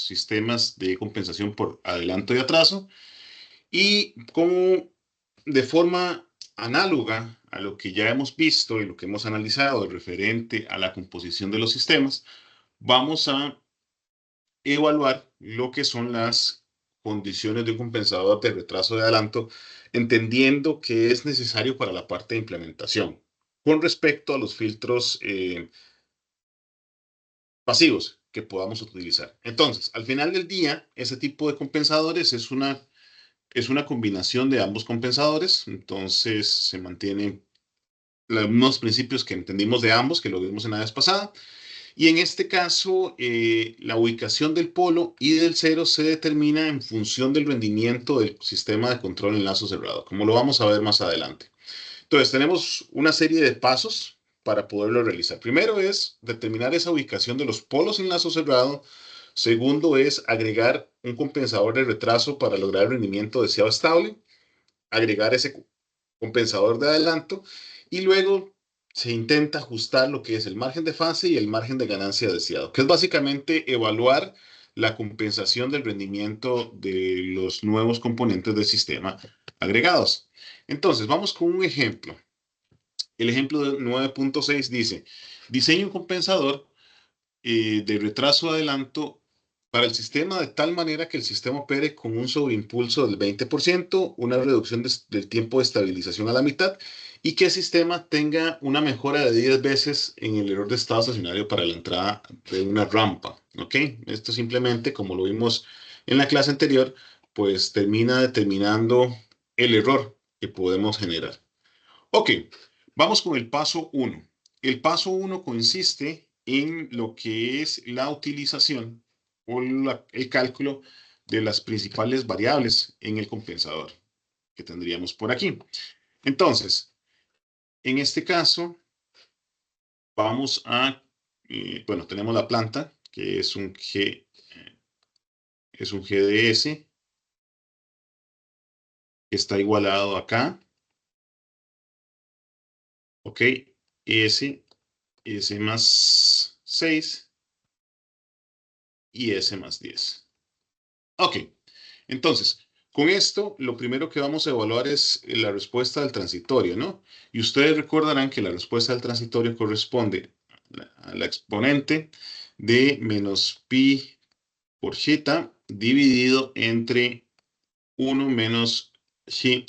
sistemas de compensación por adelanto y atraso. Y como de forma análoga a lo que ya hemos visto y lo que hemos analizado referente a la composición de los sistemas, vamos a evaluar lo que son las condiciones de un compensador de retraso de adelanto, entendiendo que es necesario para la parte de implementación con respecto a los filtros pasivos que podamos utilizar. Entonces, al final del día, ese tipo de compensadores es una combinación de ambos compensadores, entonces se mantienen los mismos principios que entendimos de ambos, que lo vimos en la vez pasada, y en este caso, la ubicación del polo y del cero se determina en función del rendimiento del sistema de control en lazo cerrado, como lo vamos a ver más adelante. Entonces, tenemos una serie de pasos para poderlo realizar. Primero es determinar esa ubicación de los polos en lazo cerrado. Segundo es agregar un compensador de retraso para lograr el rendimiento deseado estable. Agregar ese compensador de adelanto y luego se intenta ajustar lo que es el margen de fase y el margen de ganancia deseado, que es básicamente evaluar la compensación del rendimiento de los nuevos componentes del sistema agregados. Entonces, vamos con un ejemplo. El ejemplo 9.6 dice, diseño un compensador de retraso adelanto para el sistema de tal manera que el sistema opere con un sobreimpulso del 20%, una reducción del tiempo de estabilización a la mitad y que el sistema tenga una mejora de 10 veces en el error de estado estacionario para la entrada de una rampa. ¿Ok? Esto simplemente, como lo vimos en la clase anterior, pues termina determinando el error que podemos generar. Ok, vamos con el paso 1. El paso 1 consiste en lo que es la utilización o el cálculo de las principales variables en el compensador que tendríamos por aquí. Entonces, en este caso, vamos a, bueno, tenemos la planta, que es un GDS, que está igualado acá, ¿ok? S más 6 y S más 10. Ok, entonces, con esto, lo primero que vamos a evaluar es la respuesta del transitorio, ¿no? Y ustedes recordarán que la respuesta del transitorio corresponde a la exponente de menos pi por θ dividido entre 1 menos xi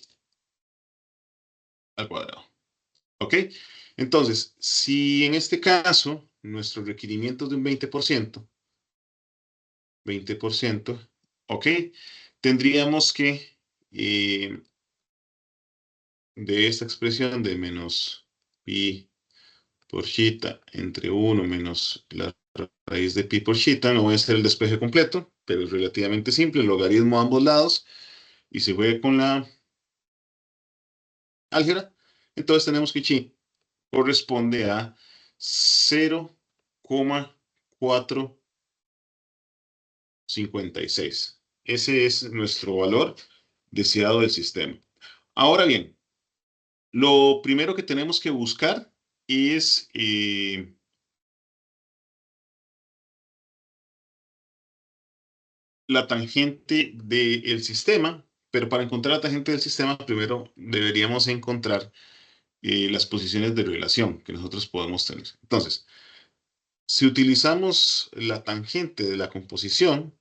al cuadrado. ¿Ok? Entonces, si en este caso nuestro requerimiento es de un 20%, ¿ok? Tendríamos que de esta expresión de menos pi por θ entre 1 menos la raíz de pi por θ, no voy a hacer el despeje completo, pero es relativamente simple, logaritmo a ambos lados, y se juega con la álgebra, entonces tenemos que chi corresponde a 0,456. Ese es nuestro valor deseado del sistema. Ahora bien, lo primero que tenemos que buscar es la tangente del sistema, pero para encontrar la tangente del sistema, primero deberíamos encontrar las posiciones de relación que nosotros podemos tener. Entonces, si utilizamos la tangente de la composición,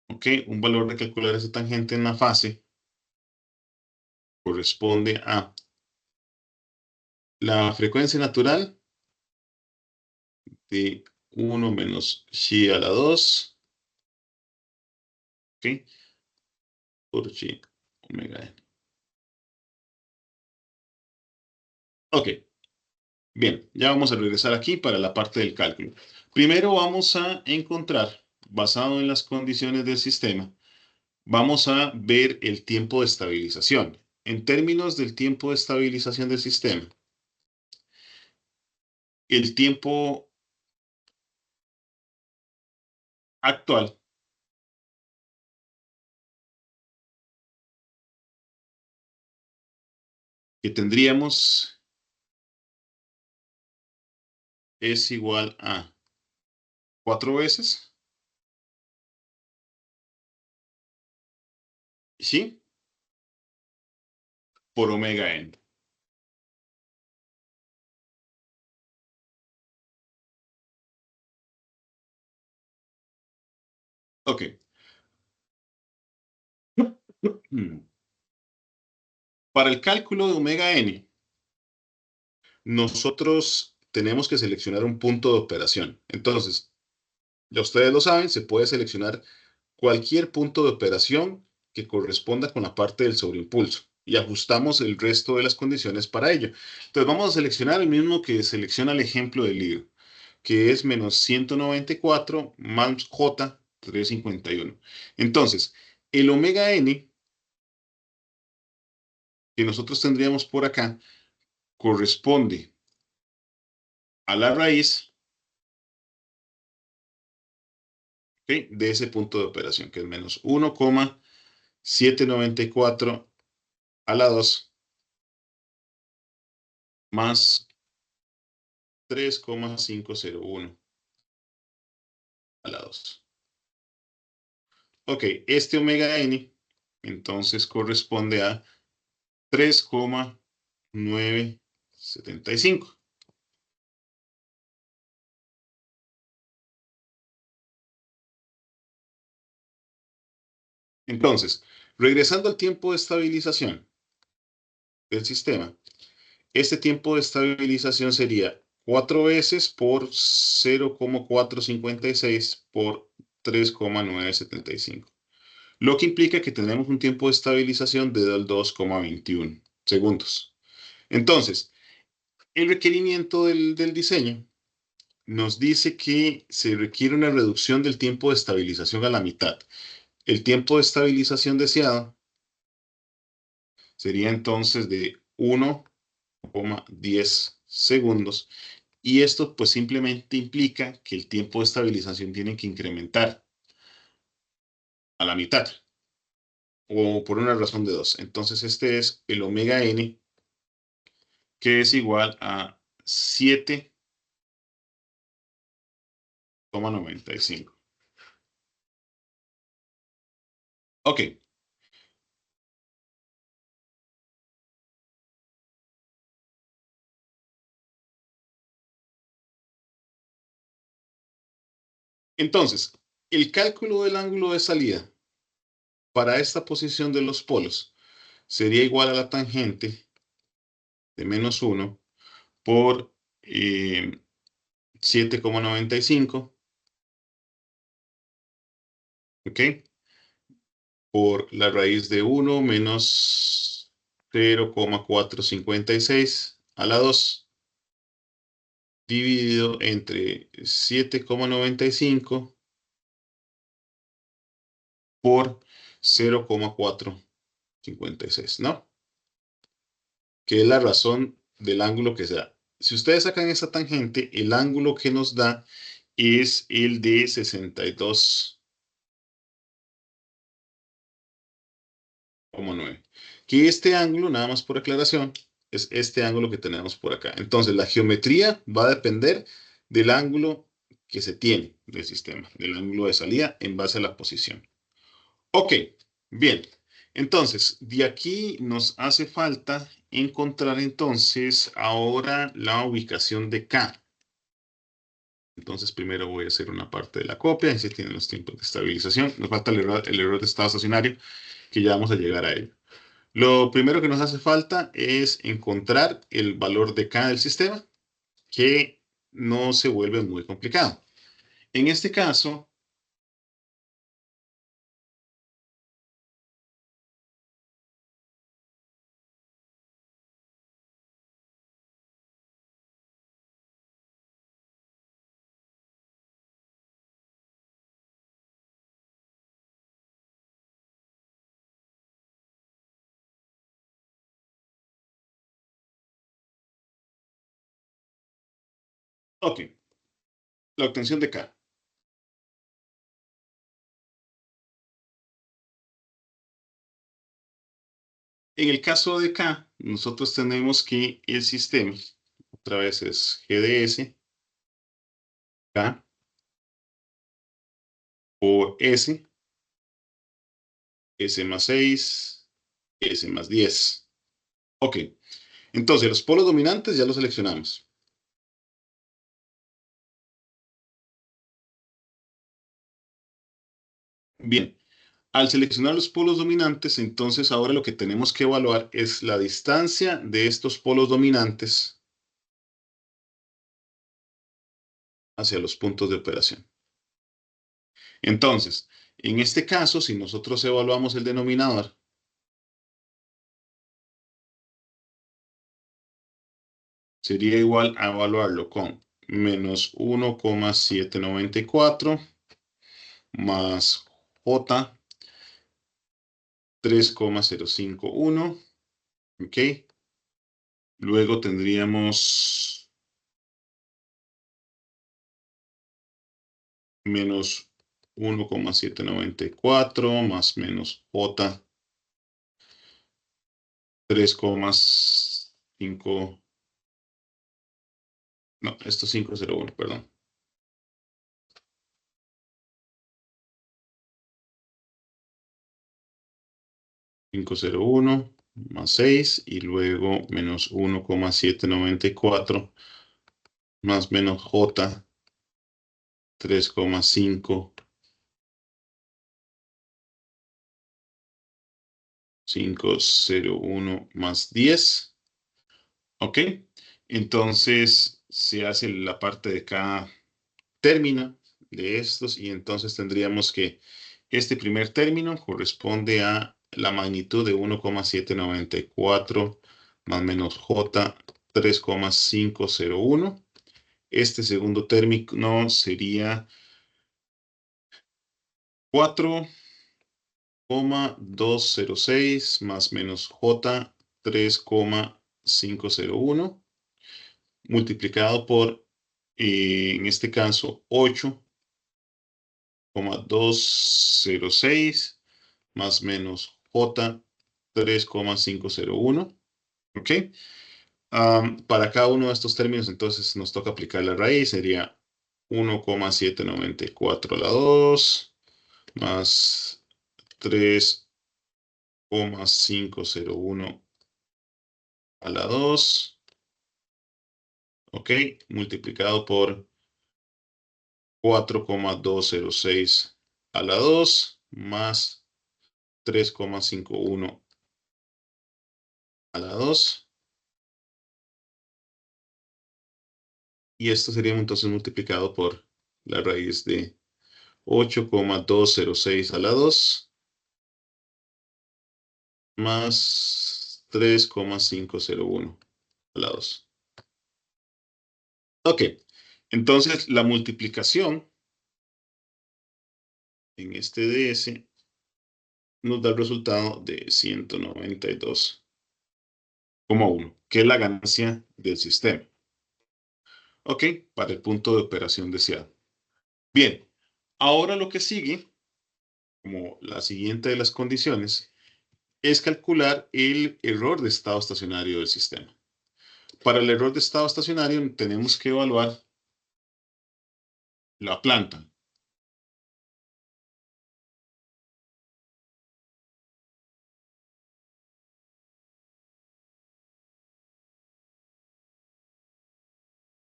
¿ok? Un valor de calcular esa tangente en la fase corresponde a la frecuencia natural de 1 menos xi a la 2, ¿ok? Por xi omega n. Ok, bien, ya vamos a regresar aquí para la parte del cálculo. Primero vamos a encontrar, basado en las condiciones del sistema, vamos a ver el tiempo de estabilización. En términos del tiempo de estabilización del sistema, el tiempo actual que tendríamos es igual a 4 veces, ¿sí? Por omega n. Ok. Para el cálculo de omega n, nosotros tenemos que seleccionar un punto de operación. Entonces, ya ustedes lo saben, se puede seleccionar cualquier punto de operación que corresponda con la parte del sobreimpulso y ajustamos el resto de las condiciones para ello. Entonces vamos a seleccionar el mismo que selecciona el ejemplo del libro, que es menos 194 más J 351. Entonces, el omega n que nosotros tendríamos por acá corresponde a la raíz, ¿ok?, de ese punto de operación, que es menos 1,794 a la 2 más 3,501 a la 2. Ok, este omega n entonces corresponde a 3,975. Entonces, regresando al tiempo de estabilización del sistema, este tiempo de estabilización sería 4 veces por 0,456 por 3,975. Lo que implica que tenemos un tiempo de estabilización de 2,21 segundos. Entonces, el requerimiento del diseño nos dice que se requiere una reducción del tiempo de estabilización a la mitad. El tiempo de estabilización deseado sería entonces de 1,10 segundos y esto pues simplemente implica que el tiempo de estabilización tiene que incrementar a la mitad o por una razón de 2. Entonces este es el omega n, que es igual a 7,95. Ok, entonces el cálculo del ángulo de salida para esta posición de los polos sería igual a la tangente de menos 1 por 7,95, ¿ok? Por la raíz de 1 menos 0,456 a la 2 dividido entre 7,95 por 0,456, ¿no? Que es la razón del ángulo que se da. Si ustedes sacan esa tangente, el ángulo que nos da es el de 62,9. Que este ángulo, nada más por aclaración, es este ángulo que tenemos por acá. Entonces, la geometría va a depender del ángulo que se tiene del sistema, del ángulo de salida en base a la posición. Ok, bien. Entonces, de aquí nos hace falta encontrar entonces ahora la ubicación de K. Entonces, primero voy a hacer una parte de la copia, y se tienen los tiempos de estabilización. Nos falta el error de estado estacionario, que ya vamos a llegar a ello. Lo primero que nos hace falta es encontrar el valor de K del sistema, que no se vuelve muy complicado. En este caso, ok, la obtención de K. En el caso de K, nosotros tenemos que el sistema, otra vez es GDS, K, por S más 6, S más 10. Ok, entonces los polos dominantes ya los seleccionamos. Bien, al seleccionar los polos dominantes, entonces ahora lo que tenemos que evaluar es la distancia de estos polos dominantes hacia los puntos de operación. Entonces, en este caso, si nosotros evaluamos el denominador, sería igual a evaluarlo con menos 1,794 más J 3,051, ¿ok? Luego tendríamos menos 1,794 más menos J 3,5, no, esto es 501, perdón. 501 más 6 y luego menos 1,794 más menos J 3,501 más 10. ¿Ok? Entonces se hace la parte de cada término de estos y entonces tendríamos que este primer término corresponde a la magnitud de 1,794 más menos J 3,501. Este segundo término sería 4,206 más menos J 3,501 multiplicado por, en este caso, 8,206 más menos J 3,501. ¿Ok? Para cada uno de estos términos, entonces nos toca aplicar la raíz. Sería 1,794 a la 2 más 3,501 a la 2. ¿Ok? Multiplicado por 4,206 a la 2 más 3,51 a la 2. Y esto sería entonces multiplicado por la raíz de 8,206 a la 2 más 3,501 a la 2. Ok, entonces la multiplicación en este DS nos da el resultado de 192,1, que es la ganancia del sistema. Ok, para el punto de operación deseado. Bien, ahora lo que sigue, como la siguiente de las condiciones, es calcular el error de estado estacionario del sistema. Para el error de estado estacionario tenemos que evaluar la planta.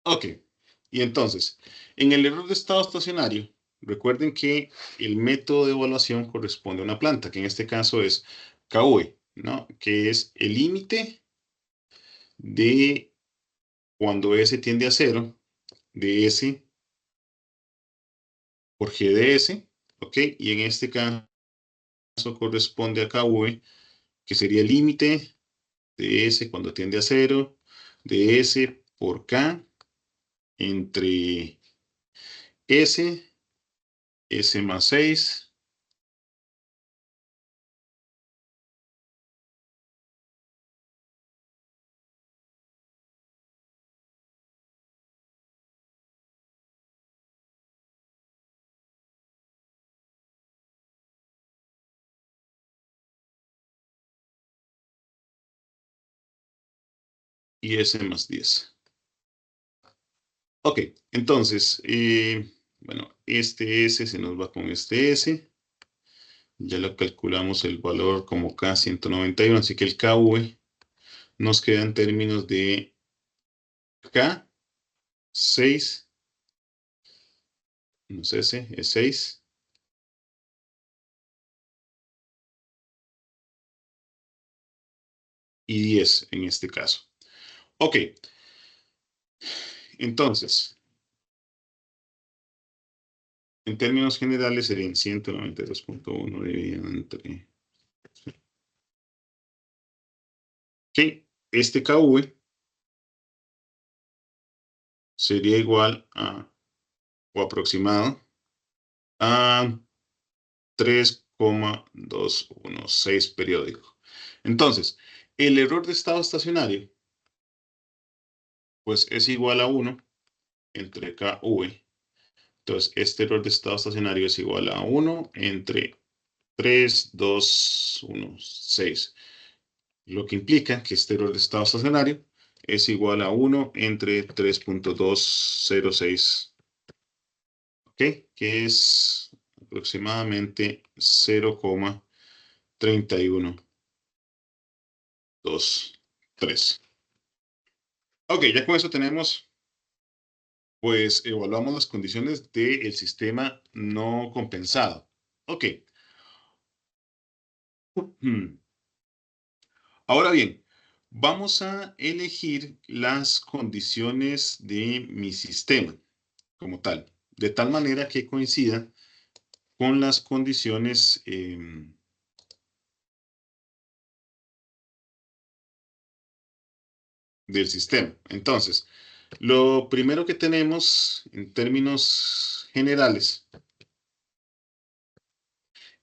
Ok, y entonces, en el error de estado estacionario, recuerden que el método de evaluación corresponde a una planta, que en este caso es KV, ¿no? Que es el límite de cuando S tiende a cero, de S por G de S, ¿ok? Y en este caso corresponde a KV, que sería el límite de S cuando tiende a cero, de S por K entre S, S más 6 y S más 10. Ok, entonces, Bueno, este S se nos va con este S. Ya lo calculamos el valor como K191, así que el KV nos queda en términos de K6, no sé si es 6, y 10 en este caso. Ok, entonces, en términos generales serían 192.1 dividido entre... Ok, este KV sería igual a, o aproximado, a 3,216 periódico. Entonces, el error de estado estacionario, pues es igual a 1 entre KV. Entonces, este error de estado estacionario es igual a 1 entre 3,216. Lo que implica que este error de estado estacionario es igual a 1 entre 3,206. ¿Ok? Que es aproximadamente 0,3123. Ok, ya con eso tenemos, pues evaluamos las condiciones del sistema no compensado. Ok. Ahora bien, vamos a elegir las condiciones de mi sistema como tal, de tal manera que coincida con las condiciones del sistema. Entonces, lo primero que tenemos en términos generales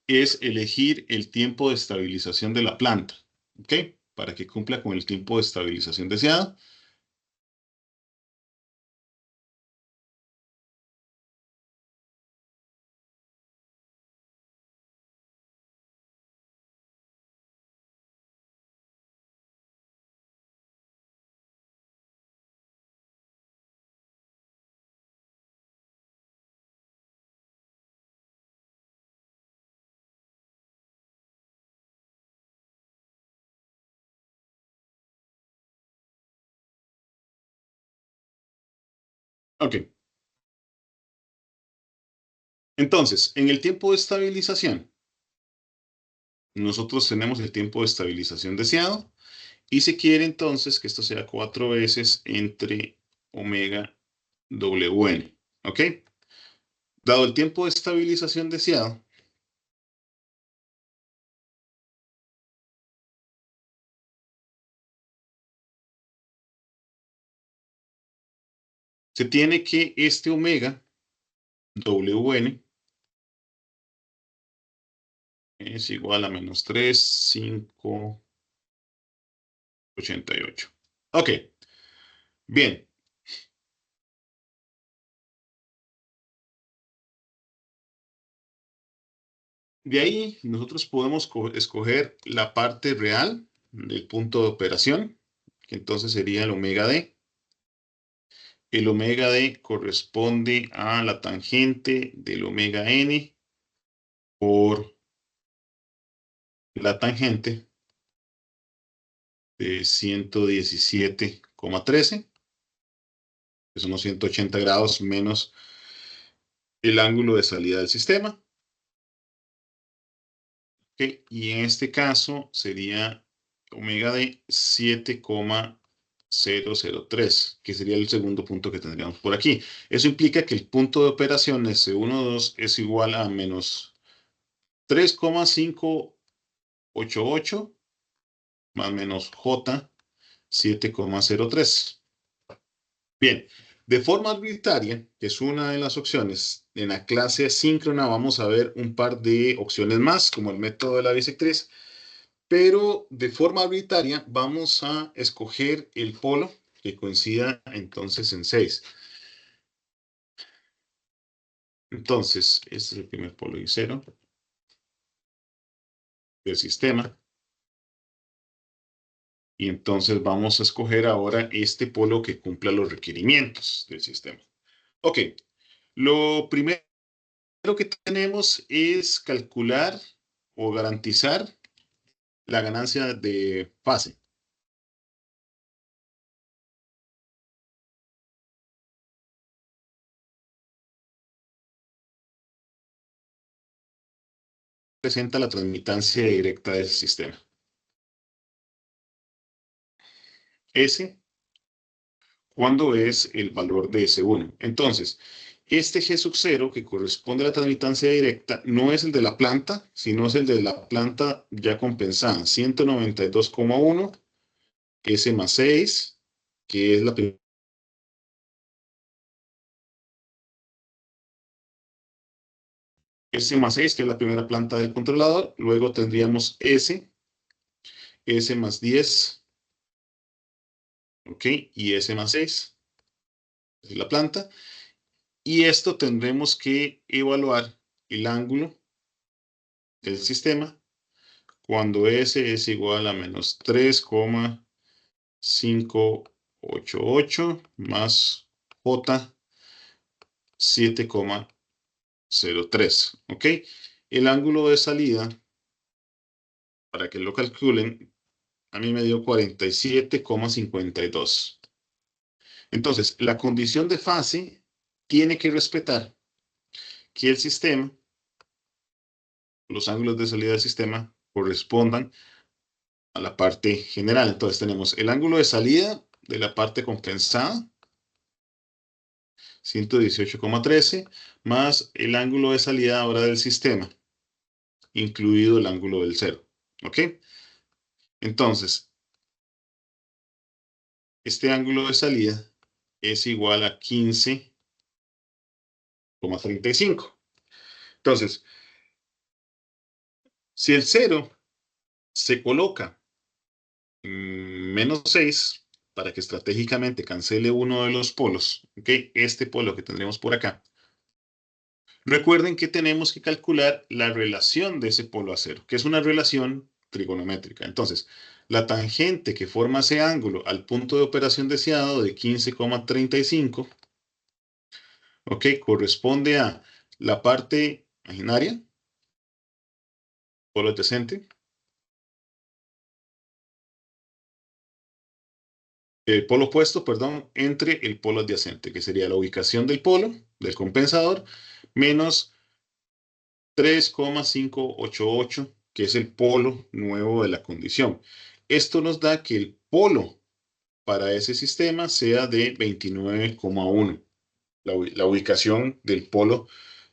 es elegir el tiempo de estabilización de la planta, ¿ok? Para que cumpla con el tiempo de estabilización deseado. Ok. Entonces, en el tiempo de estabilización, nosotros tenemos el tiempo de estabilización deseado y se quiere entonces que esto sea 4 veces entre omega WN. ¿Ok? Dado el tiempo de estabilización deseado, se tiene que este omega WN es igual a menos 3,588. Ok, bien. De ahí nosotros podemos escoger la parte real del punto de operación, que entonces sería el omega D. El omega D corresponde a la tangente del omega N por la tangente de 117,13, que son los 180 grados menos el ángulo de salida del sistema. ¿Ok? Y en este caso sería omega de 7,003, que sería el segundo punto que tendríamos por aquí. Eso implica que el punto de operación S12 es igual a menos 3,588 más menos J 7,03. Bien, de forma arbitraria, que es una de las opciones, en la clase asíncrona vamos a ver un par de opciones más, como el método de la bisectriz, pero de forma arbitraria vamos a escoger el polo que coincida entonces en 6. Entonces, este es el primer polo y 0 del sistema. Y entonces vamos a escoger ahora este polo que cumpla los requerimientos del sistema. Ok, Lo primero que tenemos es calcular o garantizar la ganancia de fase. Presenta la transmitancia directa del sistema. S, ¿cuándo es el valor de S1? Entonces, este G sub 0 que corresponde a la transmitancia directa no es el de la planta, sino es el de la planta ya compensada, 192,1, S más 6, que es la primera. S más 6, que es la primera planta del controlador. Luego tendríamos S más 10, ¿ok? Y S más 6, es la planta. Y esto tendremos que evaluar el ángulo del sistema cuando S es igual a menos 3,588 más J 7,03. ¿Ok? El ángulo de salida, para que lo calculen, a mí me dio 47,52. Entonces, la condición de fase tiene que respetar que el sistema, los ángulos de salida del sistema, correspondan a la parte general. Entonces, tenemos el ángulo de salida de la parte compensada, 118,13, más el ángulo de salida ahora del sistema, incluido el ángulo del cero. ¿Ok? Entonces, este ángulo de salida es igual a 15,35. Entonces, si el cero se coloca en menos 6, para que estratégicamente cancele uno de los polos, ¿ok? Este polo que tendremos por acá. Recuerden que tenemos que calcular la relación de ese polo a cero, que es una relación trigonométrica. Entonces, la tangente que forma ese ángulo al punto de operación deseado de 15,35, ¿ok? Corresponde a la parte imaginaria, polo adyacente, el polo opuesto, perdón, entre el polo adyacente, que sería la ubicación del polo, del compensador, menos 3,588, que es el polo nuevo de la condición. Esto nos da que el polo para ese sistema sea de 29,1, la ubicación del polo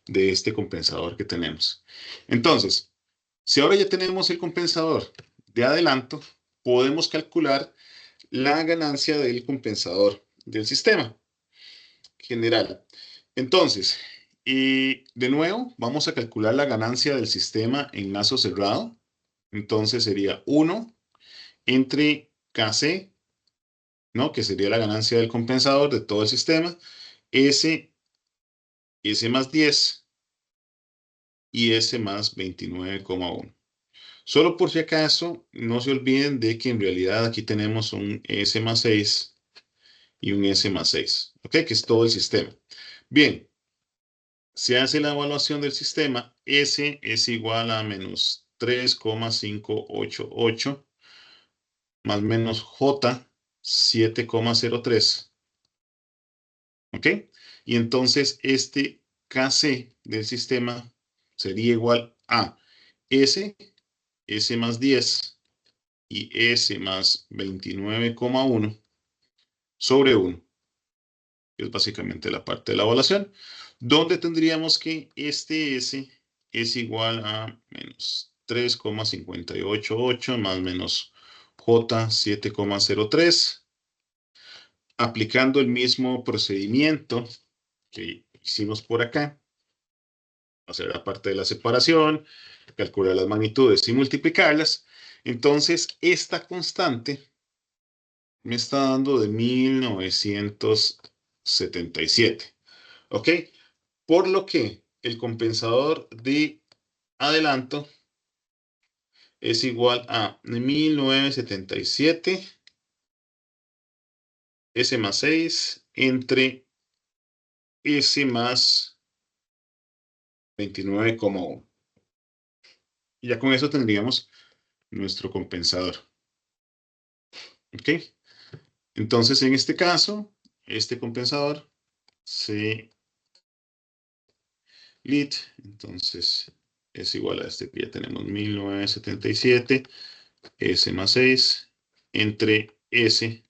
de este compensador que tenemos. Entonces, si ahora ya tenemos el compensador de adelanto, podemos calcular la ganancia del compensador del sistema general. Entonces, y de nuevo, vamos a calcular la ganancia del sistema en lazo cerrado. Entonces sería 1 entre KC, ¿no? Que sería la ganancia del compensador de todo el sistema, S, S más 10 y S más 29,1. Solo por si acaso, no se olviden de que en realidad aquí tenemos un S más 6 y un S más 6, ¿ok? Que es todo el sistema. Bien, se hace la evaluación del sistema, S es igual a menos 3,588 más menos J 7,03. ¿Ok? Y entonces este KC del sistema sería igual a S, S más 10 y S más 29,1 sobre 1, que es básicamente la parte de la evaluación, donde tendríamos que este S es igual a menos 3,588 más menos J 7,03, aplicando el mismo procedimiento que hicimos por acá, hacer la parte de la separación, calcular las magnitudes y multiplicarlas. Entonces, esta constante me está dando de 1977. ¿Ok? Por lo que el compensador de adelanto es igual a 1977 S más 6 entre S más 29,1. Y ya con eso tendríamos nuestro compensador. ¿Ok? Entonces, en este caso, este compensador se lit, entonces es igual a este que ya tenemos 1977, S más 6, entre S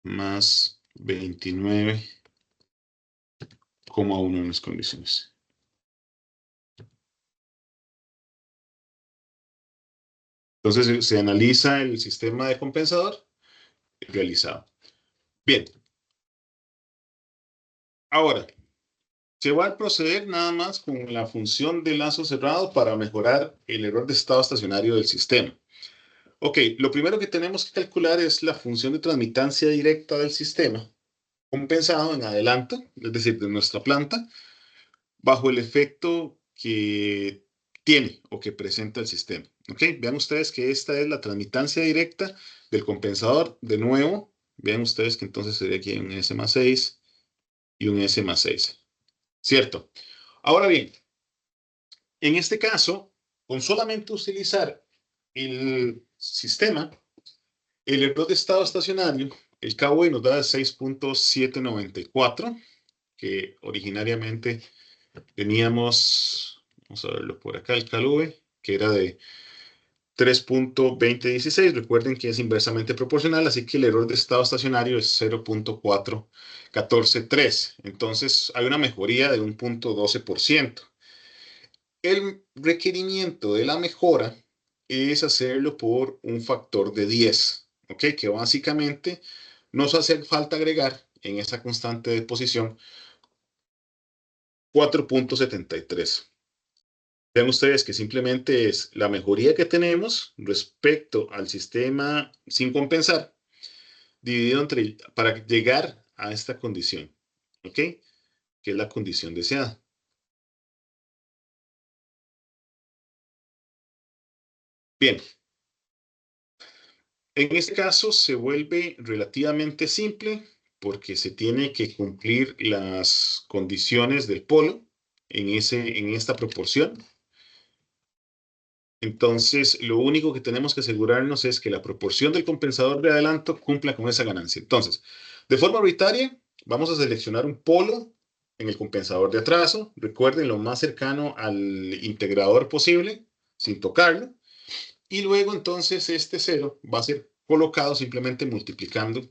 más 29,1 en las condiciones. Entonces se analiza el sistema de compensador realizado. Bien, ahora se va a proceder nada más con la función de lazo cerrado para mejorar el error de estado estacionario del sistema. Ok, lo primero que tenemos que calcular es la función de transmitancia directa del sistema, compensado en adelanto, es decir, de nuestra planta, bajo el efecto que tiene o que presenta el sistema. Ok, vean ustedes que esta es la transmitancia directa del compensador. De nuevo, vean ustedes que entonces sería aquí un S más 6 y un S más 6. ¿Cierto? Ahora bien, en este caso, con solamente utilizar el sistema, el error de estado estacionario, el KV nos da 6,794, que originariamente teníamos, vamos a verlo por acá, el KV, que era de 3,2016. Recuerden que es inversamente proporcional, así que el error de estado estacionario es 0,4143. Entonces hay una mejoría de un 0,12%. El requerimiento de la mejora es hacerlo por un factor de 10, ¿ok? Que básicamente nos hace falta agregar en esa constante de posición 4,73. Vean ustedes que simplemente es la mejoría que tenemos respecto al sistema sin compensar, dividido entre, para llegar a esta condición, ¿ok? Que es la condición deseada. Bien, en este caso se vuelve relativamente simple porque se tiene que cumplir las condiciones del polo en esta proporción. Entonces, lo único que tenemos que asegurarnos es que la proporción del compensador de adelanto cumpla con esa ganancia. Entonces, de forma arbitraria, vamos a seleccionar un polo en el compensador de atraso. Recuerden lo más cercano al integrador posible, sin tocarlo. Y luego entonces este cero va a ser colocado simplemente multiplicando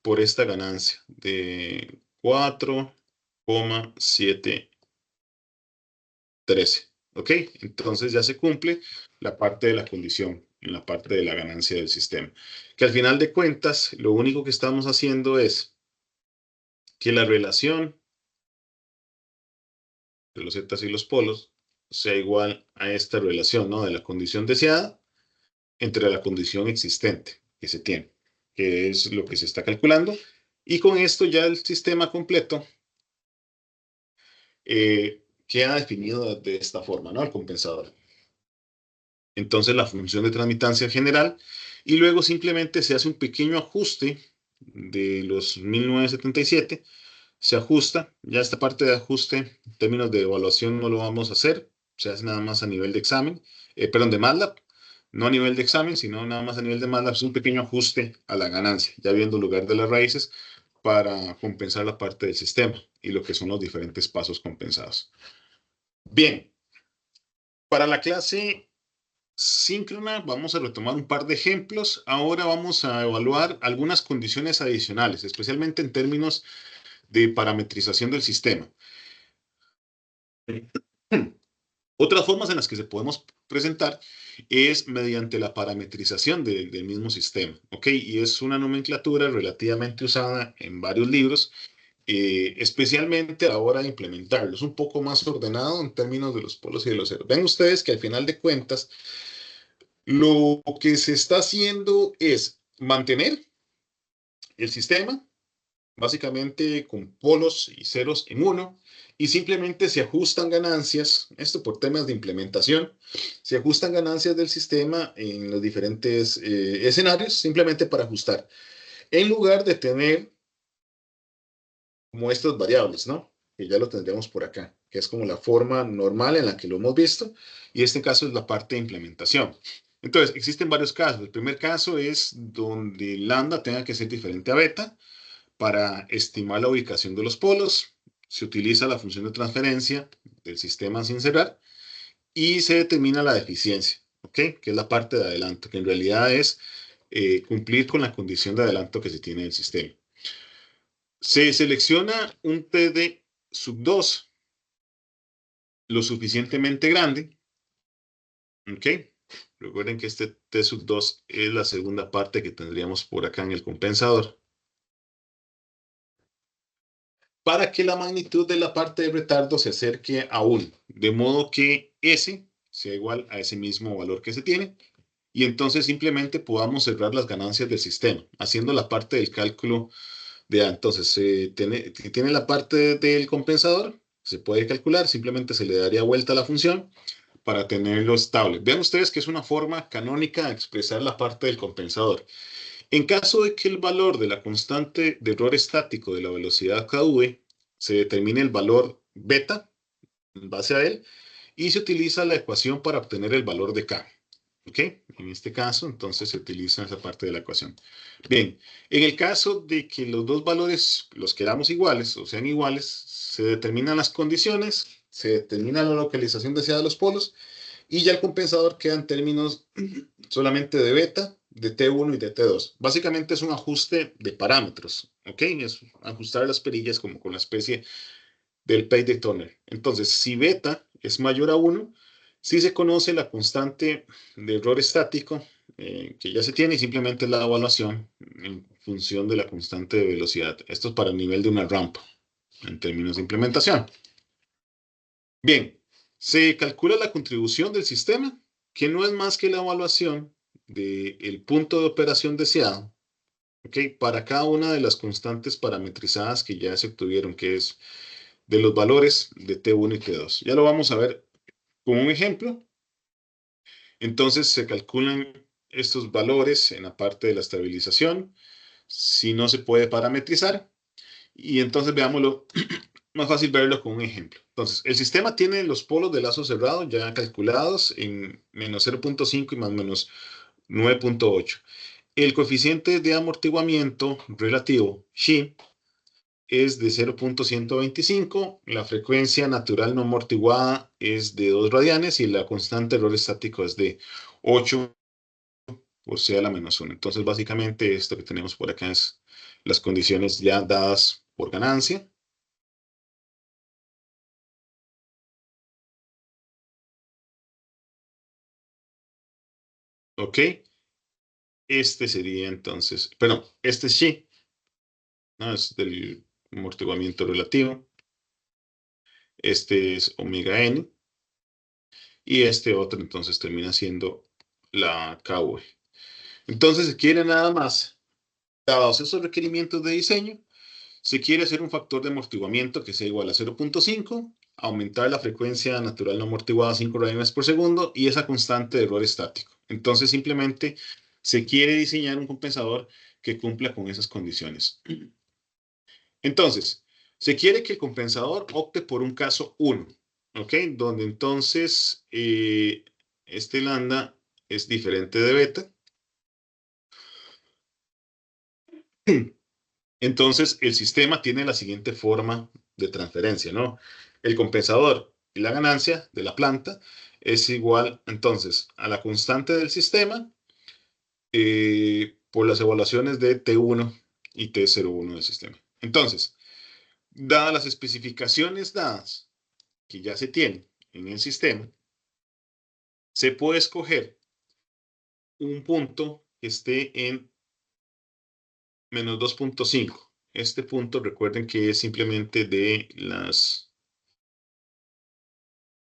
por esta ganancia de 4,713. ¿Ok? Entonces ya se cumple la parte de la condición, en la parte de la ganancia del sistema. Que al final de cuentas, lo único que estamos haciendo es que la relación de los zetas y los polos sea igual a esta relación, ¿no? De la condición deseada entre la condición existente que se tiene, que es lo que se está calculando. Y con esto ya el sistema completo queda definido de esta forma, ¿no? El compensador. Entonces la función de transmitancia general y luego simplemente se hace un pequeño ajuste de los 1977, se ajusta, ya esta parte de ajuste en términos de evaluación no lo vamos a hacer, se hace nada más a nivel de examen, perdón, de MATLAB, no a nivel de examen, sino nada más a nivel de MATLAB, es un pequeño ajuste a la ganancia, ya viendo el lugar de las raíces para compensar la parte del sistema y lo que son los diferentes pasos compensados. Bien, para la clase síncrona vamos a retomar un par de ejemplos. Ahora vamos a evaluar algunas condiciones adicionales, especialmente en términos de parametrización del sistema. Otras formas en las que se podemos presentar es mediante la parametrización del mismo sistema, ¿ok? Y es una nomenclatura relativamente usada en varios libros, especialmente a la hora de implementarlo. Es un poco más ordenado en términos de los polos y de los ceros. Ven ustedes que al final de cuentas, lo que se está haciendo es mantener el sistema básicamente con polos y ceros en uno, y simplemente se ajustan ganancias, esto por temas de implementación, se ajustan ganancias del sistema en los diferentes escenarios, simplemente para ajustar. En lugar de tener como estas variables, ¿no? Que ya lo tendríamos por acá, que es como la forma normal en la que lo hemos visto, y este caso es la parte de implementación. Entonces, existen varios casos. El primer caso es donde lambda tenga que ser diferente a beta para estimar la ubicación de los polos. Se utiliza la función de transferencia del sistema sin cerrar y se determina la deficiencia, ¿ok? Que es la parte de adelanto, que en realidad es cumplir con la condición de adelanto que se tiene del sistema. Se selecciona un TD sub 2 lo suficientemente grande, ¿ok? Recuerden que este T sub 2 es la segunda parte que tendríamos por acá en el compensador, para que la magnitud de la parte de retardo se acerque a 1, de modo que S sea igual a ese mismo valor que se tiene, y entonces simplemente podamos cerrar las ganancias del sistema, haciendo la parte del cálculo de A. Entonces, si tiene la parte del compensador, se puede calcular, simplemente se le daría vuelta a la función para tenerlo estable. Vean ustedes que es una forma canónica de expresar la parte del compensador. En caso de que el valor de la constante de error estático de la velocidad KV se determine el valor beta en base a él y se utiliza la ecuación para obtener el valor de K. ¿Ok? En este caso, entonces se utiliza esa parte de la ecuación. Bien, en el caso de que los dos valores los queramos iguales o sean iguales, se determinan las condiciones, se determina la localización deseada de los polos y ya el compensador queda en términos solamente de beta, de T1 y de T2. Básicamente es un ajuste de parámetros, ¿ok? Es ajustar las perillas como con la especie del page de Turner. Entonces, si beta es mayor a 1, sí se conoce la constante de error estático que ya se tiene y simplemente la evaluación en función de la constante de velocidad. Esto es para el nivel de una rampa en términos de implementación. Bien, se calcula la contribución del sistema, que no es más que la evaluación del punto de operación deseado, ¿ok? Para cada una de las constantes parametrizadas que ya se obtuvieron, que es de los valores de T1 y T2. Ya lo vamos a ver con un ejemplo. Entonces se calculan estos valores en la parte de la estabilización, si no se puede parametrizar, y entonces veámoslo, más fácil verlo con un ejemplo. Entonces, el sistema tiene los polos de lazo cerrado ya calculados en menos 0.5 y más o menos 9.8. El coeficiente de amortiguamiento relativo, Xi, es de 0.125, la frecuencia natural no amortiguada es de 2 radianes y la constante de error estático es de 8 por C a la menos 1. Entonces, básicamente, esto que tenemos por acá es las condiciones ya dadas por ganancia. ¿Ok? Este sería entonces, perdón, este es Xi, ¿no? Es del amortiguamiento relativo. Este es omega n. Y este otro entonces termina siendo la KV. Entonces se quiere nada más, dados esos requerimientos de diseño, se quiere hacer un factor de amortiguamiento que sea igual a 0.5, aumentar la frecuencia natural no amortiguada a 5 radianes por segundo y esa constante de error estático. Entonces simplemente se quiere diseñar un compensador que cumpla con esas condiciones. Entonces, se quiere que el compensador opte por un caso 1, ¿ok? Donde entonces este lambda es diferente de beta. Entonces, el sistema tiene la siguiente forma de transferencia, ¿no? El compensador y la ganancia de la planta es igual, entonces, a la constante del sistema por las evaluaciones de T1 y T01 del sistema. Entonces, dadas las especificaciones dadas que ya se tienen en el sistema, se puede escoger un punto que esté en menos 2.5. Este punto, recuerden que es simplemente de las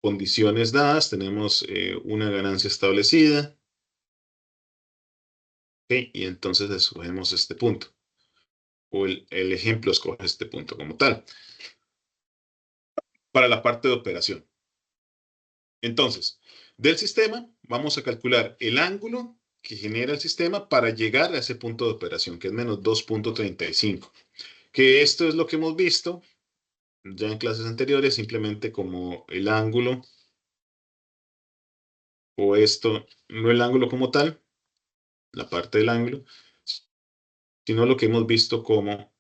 condiciones dadas. Tenemos una ganancia establecida. ¿Ok? Y entonces escogemos este punto. O el ejemplo escoge este punto como tal. Para la parte de operación. Entonces, del sistema vamos a calcular el ángulo que genera el sistema para llegar a ese punto de operación, que es menos 2.35. Que esto es lo que hemos visto ya en clases anteriores, simplemente como el ángulo, o esto, no el ángulo como tal, la parte del ángulo, sino lo que hemos visto como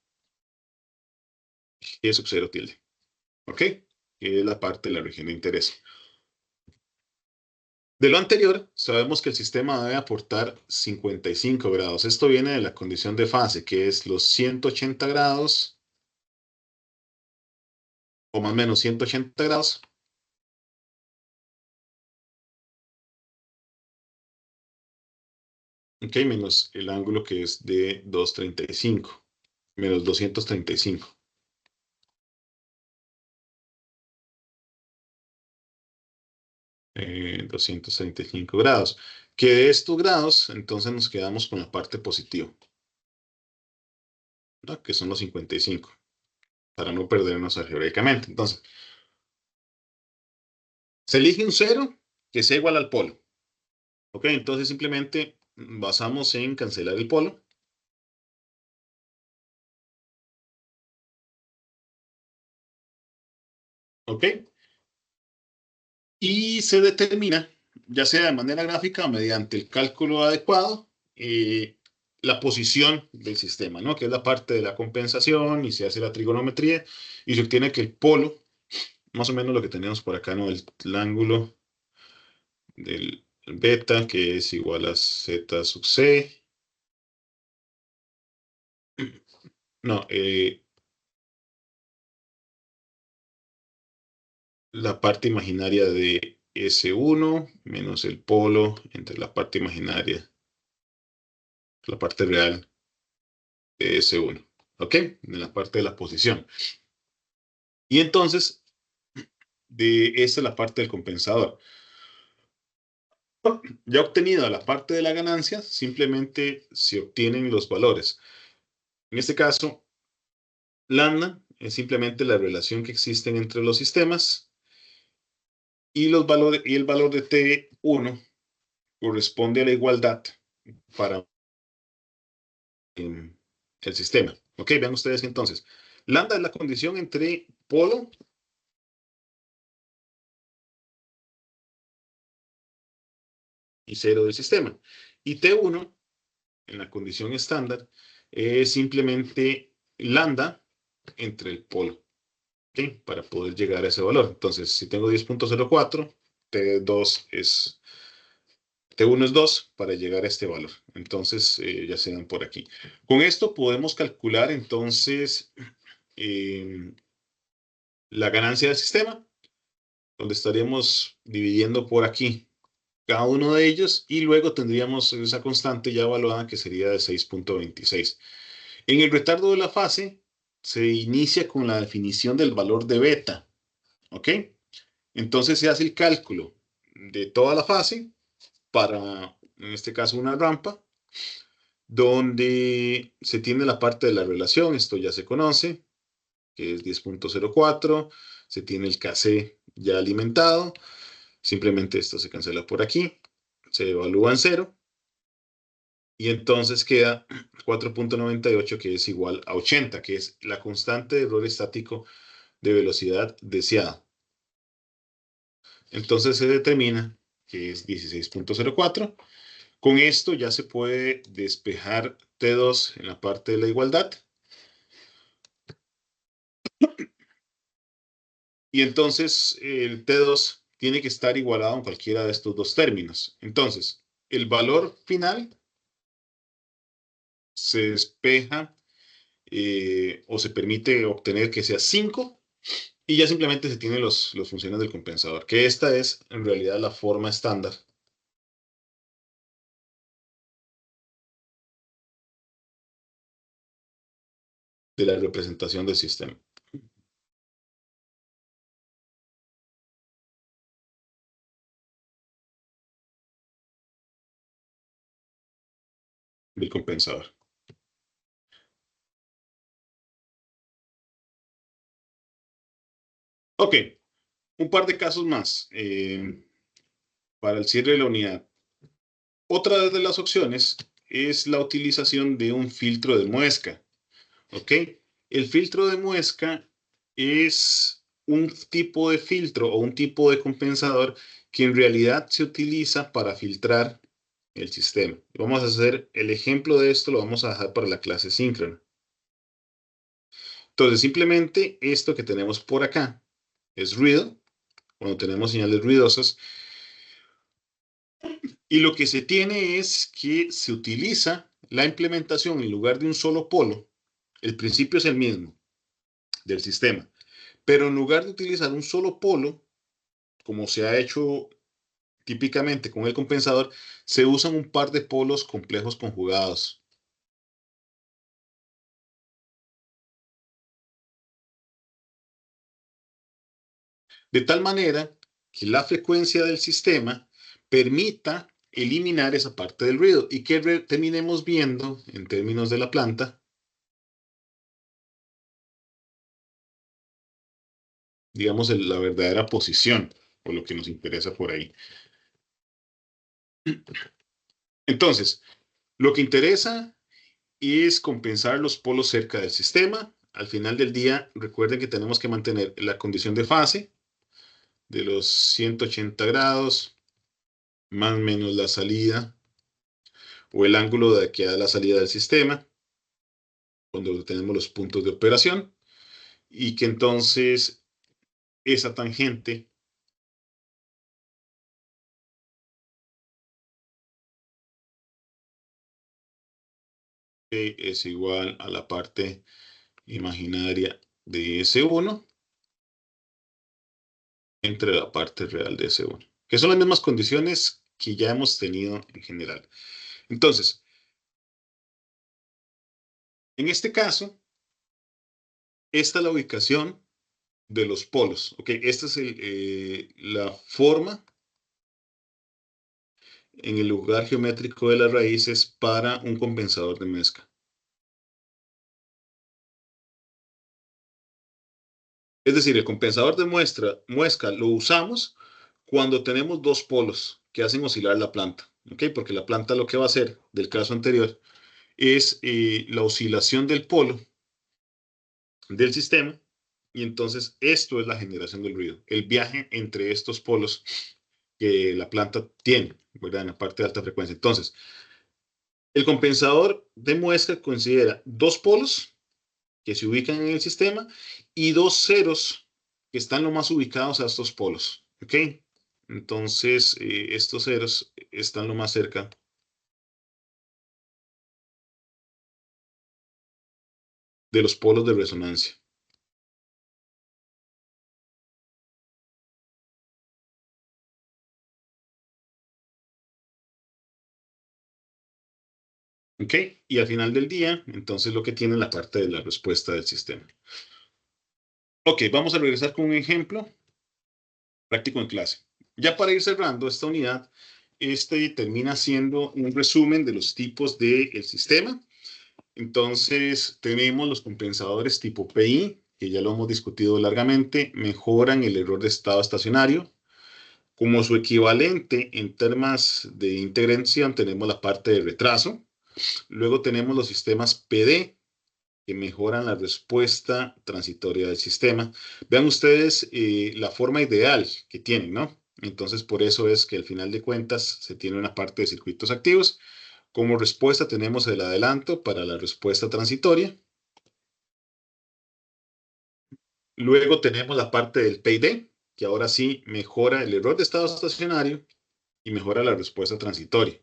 G sub 0 tilde. ¿Ok? Que es la parte de la región de interés. De lo anterior, sabemos que el sistema debe aportar 55 grados. Esto viene de la condición de fase, que es los 180 grados, o más o menos 180 grados, ok, menos el ángulo que es de 235, menos 235. 235 grados. Que de estos grados, entonces nos quedamos con la parte positiva, ¿no? Que son los 55, para no perdernos algebraicamente. Entonces, se elige un cero que sea igual al polo. ¿Ok? Entonces simplemente basamos en cancelar el polo. ¿Ok? Y se determina, ya sea de manera gráfica o mediante el cálculo adecuado, la posición del sistema, ¿no? Que es la parte de la compensación y se hace la trigonometría y se obtiene que el polo, más o menos lo que tenemos por acá, ¿no? El ángulo del beta, que es igual a z sub c. No, la parte imaginaria de S1 menos el polo entre la parte imaginaria, la parte real de S1. ¿Ok? En la parte de la posición. Y entonces, esta es la parte del compensador. Ya obtenida la parte de la ganancia, simplemente se obtienen los valores. En este caso, lambda es simplemente la relación que existen entre los sistemas y los valores y el valor de T1 corresponde a la igualdad para el sistema. Ok, vean ustedes entonces. Lambda es la condición entre polo y cero del sistema. Y T1, en la condición estándar, es simplemente lambda entre el polo, ¿ok? Para poder llegar a ese valor. Entonces, si tengo 10.04, T2 es, T1 es 2 para llegar a este valor. Entonces, ya se dan por aquí. Con esto podemos calcular entonces eh, la ganancia del sistema, donde estaríamos dividiendo por aquí cada uno de ellos y luego tendríamos esa constante ya evaluada que sería de 6.26. En el retardo de la fase se inicia con la definición del valor de beta, ¿ok? Entonces se hace el cálculo de toda la fase para, en este caso, una rampa, donde se tiene la parte de la relación, esto ya se conoce, que es 10.04, se tiene el KC ya alimentado, simplemente esto se cancela por aquí, se evalúa en cero, y entonces queda 4.98 que es igual a 80, que es la constante de error estático de velocidad deseada. Entonces se determina que es 16.04. Con esto ya se puede despejar T2 en la parte de la igualdad. Y entonces el T2 tiene que estar igualado en cualquiera de estos dos términos. Entonces, el valor final se despeja o se permite obtener que sea 5 y ya simplemente se tienen los funciones del compensador, que esta es en realidad la forma estándar de la representación del sistema, del compensador. Ok, un par de casos más para el cierre de la unidad. Otra de las opciones es la utilización de un filtro de muesca, ¿ok? El filtro de muesca es un tipo de filtro o un tipo de compensador que en realidad se utiliza para filtrar el sistema. Vamos a hacer el ejemplo de esto, lo vamos a dejar para la clase síncrona. Entonces, simplemente esto que tenemos por acá es ruido, cuando tenemos señales ruidosas, y lo que se tiene es que se utiliza la implementación en lugar de un solo polo. El principio es el mismo del sistema, pero en lugar de utilizar un solo polo, como se ha hecho típicamente con el compensador, se usan un par de polos complejos conjugados. De tal manera que la frecuencia del sistema permita eliminar esa parte del ruido y que terminemos viendo, en términos de la planta, digamos, la verdadera posición o lo que nos interesa por ahí. Entonces, lo que interesa es compensar los polos cerca del sistema. Al final del día, recuerden que tenemos que mantener la condición de fase de los 180 grados, más o menos la salida o el ángulo de aquí a la salida del sistema, cuando tenemos los puntos de operación, y que entonces esa tangente es igual a la parte imaginaria de S1 entre la parte real de S1, que son las mismas condiciones que ya hemos tenido en general. Entonces, en este caso, esta es la ubicación de los polos. Okay, esta es la forma en el lugar geométrico de las raíces para un compensador de mezcla. Es decir, el compensador de muesca lo usamos cuando tenemos dos polos que hacen oscilar la planta. ¿Okay? Porque la planta lo que va a hacer, del caso anterior, es la oscilación del polo del sistema. Y entonces esto es la generación del ruido, el viaje entre estos polos que la planta tiene, ¿verdad? En la parte de alta frecuencia. Entonces, el compensador de muesca considera dos polos que se ubican en el sistema y dos ceros que están lo más ubicados a estos polos. ¿Ok? Entonces, estos ceros están lo más cerca de los polos de resonancia. ¿Ok? Y al final del día, entonces lo que tiene es la parte de la respuesta del sistema. Ok, vamos a regresar con un ejemplo práctico en clase. Ya para ir cerrando esta unidad, este termina siendo un resumen de los tipos del sistema. Entonces, tenemos los compensadores tipo PI, que ya lo hemos discutido largamente, mejoran el error de estado estacionario. Como su equivalente en temas de integración, tenemos la parte de retraso. Luego tenemos los sistemas PD, que mejoran la respuesta transitoria del sistema. Vean ustedes la forma ideal que tienen, ¿no? Entonces, por eso es que al final de cuentas se tiene una parte de circuitos activos. Como respuesta tenemos el adelanto para la respuesta transitoria. Luego tenemos la parte del PID, que ahora sí mejora el error de estado estacionario y mejora la respuesta transitoria,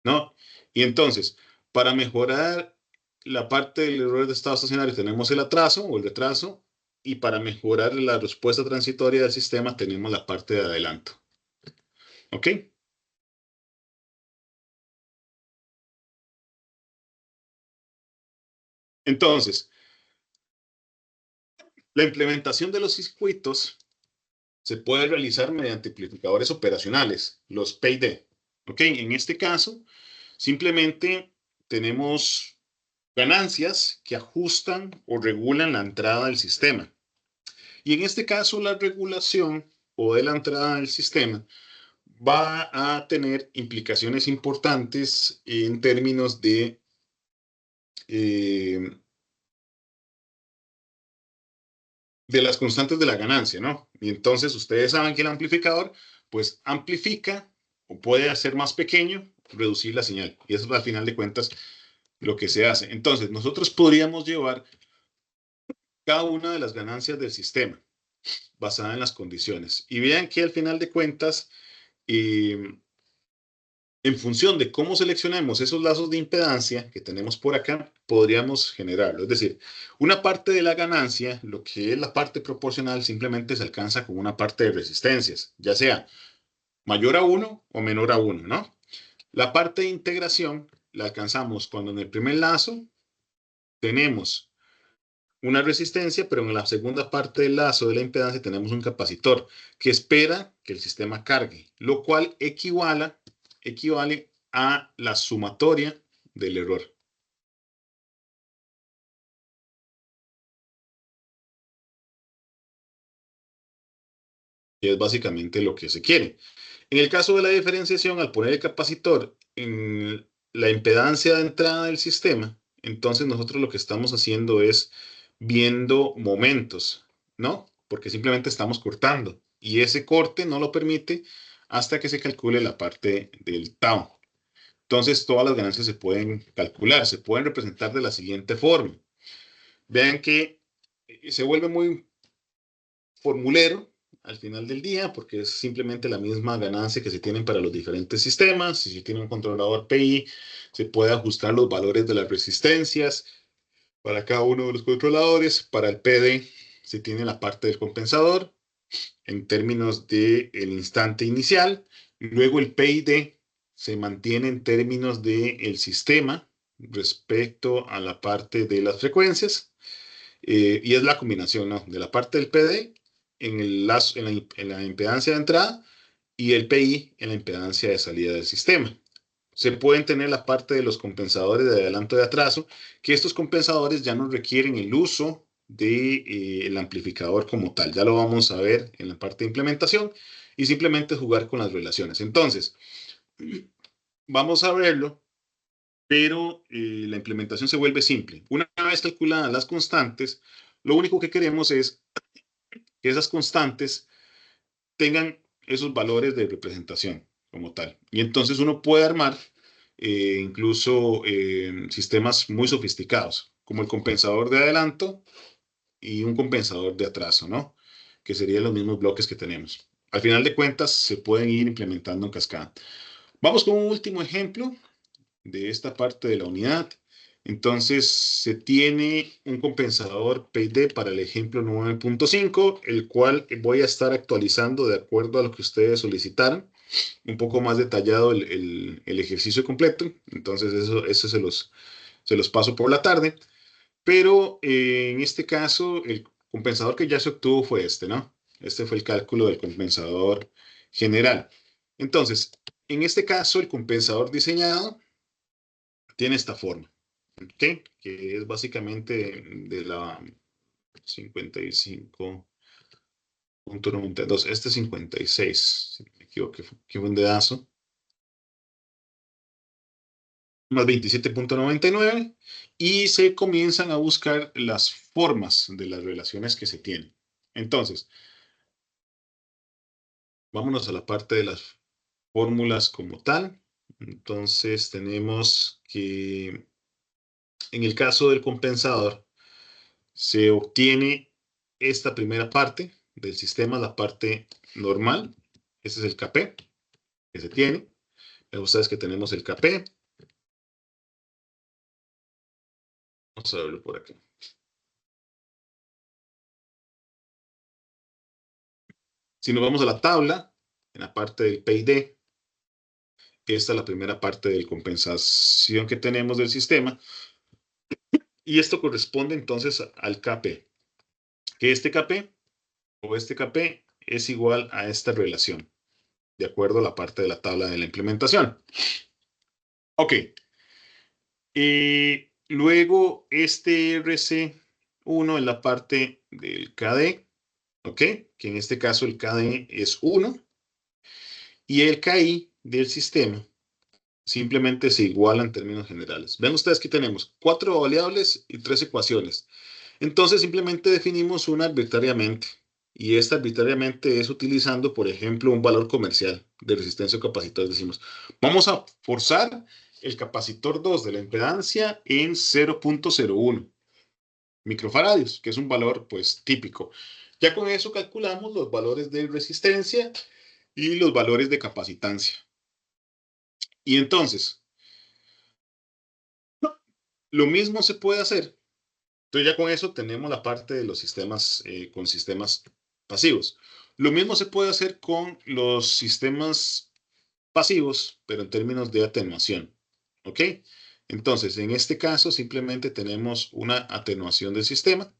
¿no? Y entonces, para mejorar la parte del error de estado estacionario tenemos el atraso o el retraso, y para mejorar la respuesta transitoria del sistema tenemos la parte de adelanto. ¿Ok? Entonces, la implementación de los circuitos se puede realizar mediante amplificadores operacionales, los PID. ¿Ok? En este caso, simplemente tenemos ganancias que ajustan o regulan la entrada del sistema. Y en este caso, la regulación o de la entrada del sistema va a tener implicaciones importantes en términos de de las constantes de la ganancia, ¿no? Y entonces ustedes saben que el amplificador, pues amplifica o puede hacer más pequeño, reducir la señal. Y eso es al final de cuentas lo que se hace. Entonces, nosotros podríamos llevar cada una de las ganancias del sistema basada en las condiciones. Y vean que al final de cuentas, eh, en función de cómo seleccionemos esos lazos de impedancia que tenemos por acá, podríamos generarlo. Es decir, una parte de la ganancia, lo que es la parte proporcional, simplemente se alcanza con una parte de resistencias, ya sea mayor a uno o menor a uno, ¿no? La parte de integración la alcanzamos cuando en el primer lazo tenemos una resistencia, pero en la segunda parte del lazo de la impedancia tenemos un capacitor que espera que el sistema cargue, lo cual equivale a la sumatoria del error, que es básicamente lo que se quiere. En el caso de la diferenciación, al poner el capacitor en la impedancia de entrada del sistema, entonces nosotros lo que estamos haciendo es viendo momentos, ¿no? Porque simplemente estamos cortando y ese corte no lo permite hasta que se calcule la parte del tau. Entonces todas las ganancias se pueden calcular, se pueden representar de la siguiente forma. Vean que se vuelve muy formulero al final del día, porque es simplemente la misma ganancia que se tienen para los diferentes sistemas. Si se tiene un controlador PI, se puede ajustar los valores de las resistencias para cada uno de los controladores. Para el PD se tiene la parte del compensador en términos del instante inicial. Luego el PID se mantiene en términos del sistema respecto a la parte de las frecuencias. Y es la combinación, ¿no? De la parte del PD en, en la impedancia de entrada y el PI en la impedancia de salida del sistema. Se pueden tener la parte de los compensadores de adelanto de atraso, que estos compensadores ya no requieren el uso del amplificador como tal. Ya lo vamos a ver en la parte de implementación y simplemente jugar con las relaciones. Entonces, vamos a verlo, pero la implementación se vuelve simple. Una vez calculadas las constantes, lo único que queremos es que esas constantes tengan esos valores de representación como tal. Y entonces uno puede armar incluso sistemas muy sofisticados, como el compensador de adelanto y un compensador de atraso, ¿no? Que serían los mismos bloques que tenemos. Al final de cuentas, se pueden ir implementando en cascada. Vamos con un último ejemplo de esta parte de la unidad. Entonces, se tiene un compensador PID para el ejemplo 9.5, el cual voy a estar actualizando de acuerdo a lo que ustedes solicitaron. Un poco más detallado el ejercicio completo. Entonces, eso se los paso por la tarde. Pero en este caso, el compensador que ya se obtuvo fue este, ¿no? Este fue el cálculo del compensador general. Entonces, en este caso, el compensador diseñado tiene esta forma, ¿ok? Que es básicamente de la 55.92. Este es 56, si no me equivoco, que fue un dedazo, más 27.99, y se comienzan a buscar las formas de las relaciones que se tienen. Entonces, vámonos a la parte de las fórmulas como tal. Entonces, tenemos que en el caso del compensador, se obtiene esta primera parte del sistema, la parte normal. Ese es el KP que se tiene. Ustedes que tenemos el KP. Vamos a verlo por acá. Si nos vamos a la tabla, en la parte del PID, esta es la primera parte de compensación que tenemos del sistema. Y esto corresponde entonces al KP. Que este KP o este KP es igual a esta relación, de acuerdo a la parte de la tabla de la implementación. Ok, luego, este RC1 es la parte del KD, ¿ok? Que en este caso el KD es 1 y el KI del sistema simplemente se iguala en términos generales. Ven ustedes que tenemos 4 variables y 3 ecuaciones. Entonces simplemente definimos una arbitrariamente. Y esta arbitrariamente es utilizando, por ejemplo, un valor comercial de resistencia o capacitor. Decimos, vamos a forzar el capacitor 2 de la impedancia en 0,01 microfaradios, que es un valor pues típico. Ya con eso calculamos los valores de resistencia y los valores de capacitancia. Y entonces, lo mismo se puede hacer. Entonces ya con eso tenemos la parte de los sistemas con sistemas pasivos. Lo mismo se puede hacer con los sistemas pasivos, pero en términos de atenuación. ¿Ok? Entonces, en este caso simplemente tenemos una atenuación del sistema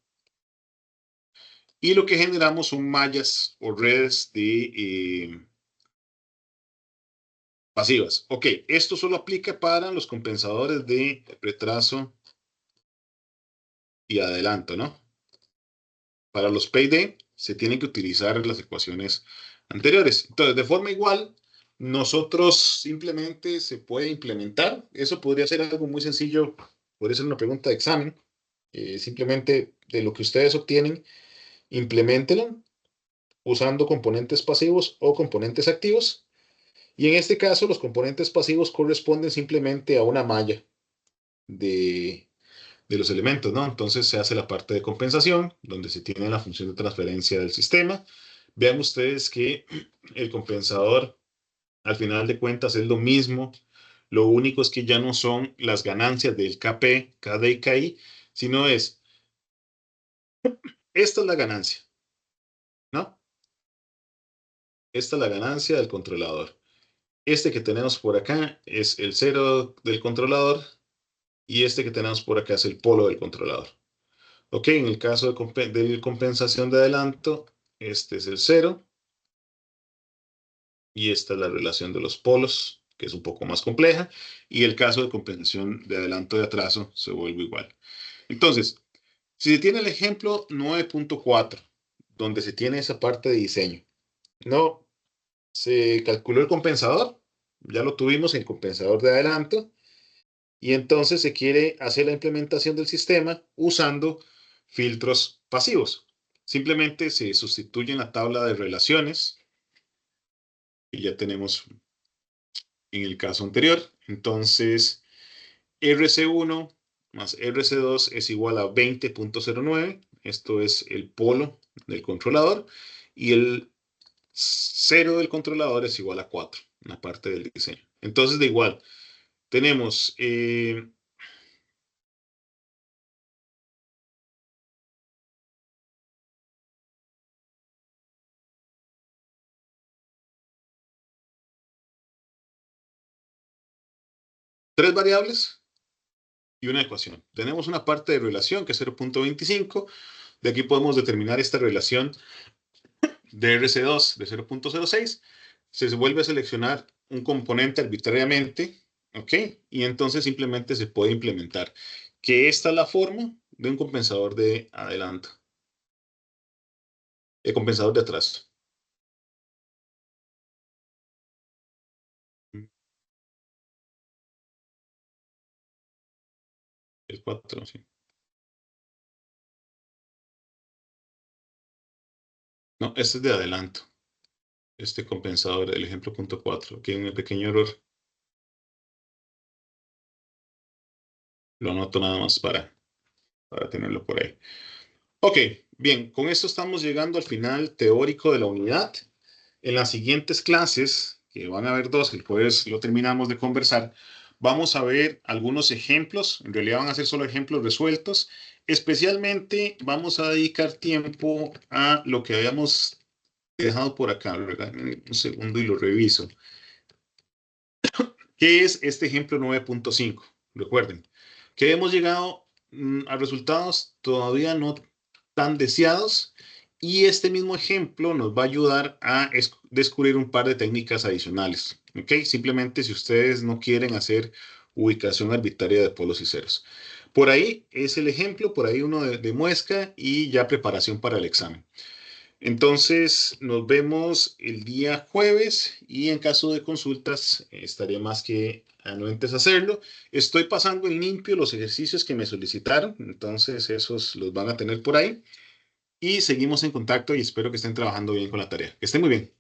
y lo que generamos son mallas o redes de pasivas. Ok, esto solo aplica para los compensadores de retraso y adelanto, ¿no? Para los PD se tienen que utilizar las ecuaciones anteriores. Entonces, de forma igual, nosotros simplemente se puede implementar. Eso podría ser algo muy sencillo, podría ser una pregunta de examen. Simplemente de lo que ustedes obtienen, implementenlo usando componentes pasivos o componentes activos. Y en este caso, los componentes pasivos corresponden simplemente a una malla de, de los elementos, ¿no? Entonces se hace la parte de compensación, donde se tiene la función de transferencia del sistema. Vean ustedes que el compensador, al final de cuentas, es lo mismo. Lo único es que ya no son las ganancias del KP, KD y KI, sino esta es la ganancia, ¿no? Esta es la ganancia del controlador. Este que tenemos por acá es el cero del controlador y este que tenemos por acá es el polo del controlador. Ok, en el caso de compensación de adelanto, este es el cero y esta es la relación de los polos, que es un poco más compleja, y el caso de compensación de adelanto de atraso se vuelve igual. Entonces, si se tiene el ejemplo 9.4, donde se tiene esa parte de diseño, no se calculó el compensador, ya lo tuvimos en compensador de adelanto, y entonces se quiere hacer la implementación del sistema usando filtros pasivos. Simplemente se sustituye en la tabla de relaciones y ya tenemos en el caso anterior. Entonces, RC1 más RC2 es igual a 20.09. Esto es el polo del controlador. Y el cero del controlador es igual a 4, una parte del diseño. Entonces, de igual, tenemos tres variables y una ecuación. Tenemos una parte de relación que es 0.25. De aquí podemos determinar esta relación de RC2 de 0.06. Se vuelve a seleccionar un componente arbitrariamente, ¿ok? Y entonces simplemente se puede implementar. Que esta es la forma de un compensador de adelanto, el compensador de atraso. El 4, sí. No, este es de adelanto. Este compensador, el ejemplo punto 4. Aquí hay un pequeño error. Lo anoto nada más para tenerlo por ahí. Ok, bien, con esto estamos llegando al final teórico de la unidad. En las siguientes clases, que van a haber dos, el jueves lo terminamos de conversar, vamos a ver algunos ejemplos, en realidad van a ser solo ejemplos resueltos. Especialmente vamos a dedicar tiempo a lo que habíamos dejado por acá, ¿verdad? Un segundo y lo reviso. ¿Qué es este ejemplo 9.5? Recuerden que hemos llegado a resultados todavía no tan deseados y este mismo ejemplo nos va a ayudar a descubrir un par de técnicas adicionales. ¿Ok? Simplemente si ustedes no quieren hacer ubicación arbitraria de polos y ceros. Por ahí es el ejemplo, por ahí uno de muesca y ya preparación para el examen. Entonces, nos vemos el día jueves y en caso de consultas, estaría más que anuentes hacerlo. Estoy pasando en limpio los ejercicios que me solicitaron, entonces esos los van a tener por ahí. Y seguimos en contacto y espero que estén trabajando bien con la tarea. Que estén muy bien.